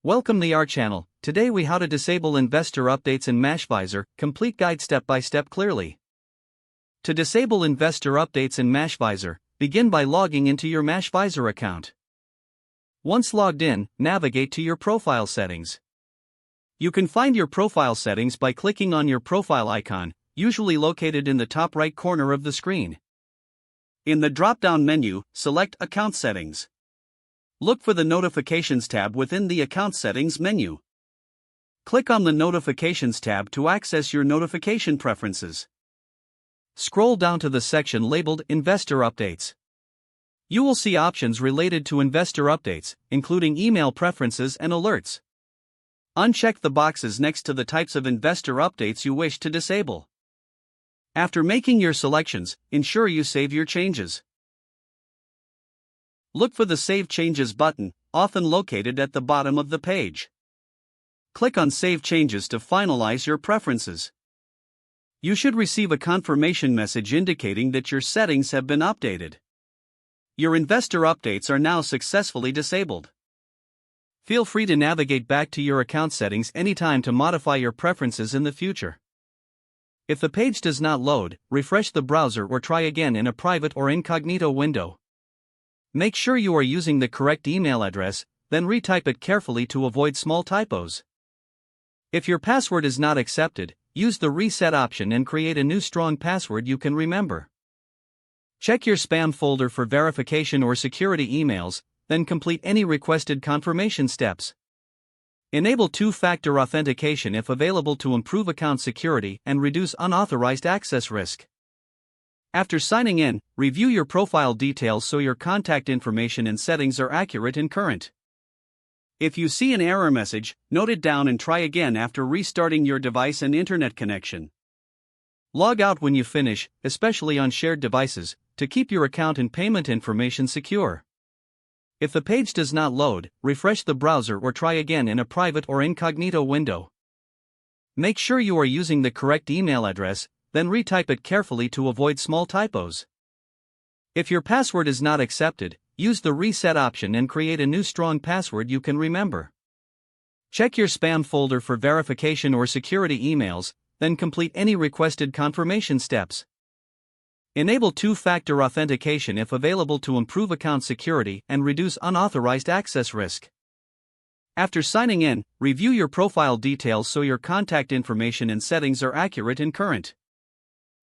Welcome to our channel. Today we how to disable investor updates in Mashvisor, complete guide step by step clearly. To disable investor updates in Mashvisor, begin by logging into your Mashvisor account. Once logged in, navigate to your profile settings. You can find your profile settings by clicking on your profile icon, usually located in the top right corner of the screen. In the drop-down menu, select Account Settings. Look for the Notifications tab within the Account Settings menu. Click on the Notifications tab to access your notification preferences. Scroll down to the section labeled Investor Updates. You will see options related to investor updates, including email preferences and alerts. Uncheck the boxes next to the types of investor updates you wish to disable. After making your selections, ensure you save your changes. Look for the Save Changes button, often located at the bottom of the page. Click on Save Changes to finalize your preferences. You should receive a confirmation message indicating that your settings have been updated. Your investor updates are now successfully disabled. Feel free to navigate back to your account settings anytime to modify your preferences in the future. If the page does not load, refresh the browser or try again in a private or incognito window. Make sure you are using the correct email address, then retype it carefully to avoid small typos. If your password is not accepted, use the reset option and create a new strong password you can remember. Check your spam folder for verification or security emails, then complete any requested confirmation steps. Enable two-factor authentication if available to improve account security and reduce unauthorized access risk. After signing in, review your profile details so your contact information and settings are accurate and current. If you see an error message, note it down and try again after restarting your device and internet connection. Log out when you finish, especially on shared devices, to keep your account and payment information secure. If the page does not load, refresh the browser or try again in a private or incognito window. Make sure you are using the correct email address, then retype it carefully to avoid small typos. If your password is not accepted, use the reset option and create a new strong password you can remember. Check your spam folder for verification or security emails, then complete any requested confirmation steps. Enable two-factor authentication if available to improve account security and reduce unauthorized access risk. After signing in, review your profile details so your contact information and settings are accurate and current.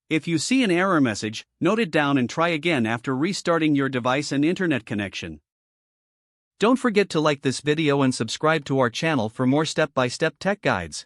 If you see an error message, note it down and try again after restarting your device and internet connection. Don't forget to like this video and subscribe to our channel for more step-by-step tech guides.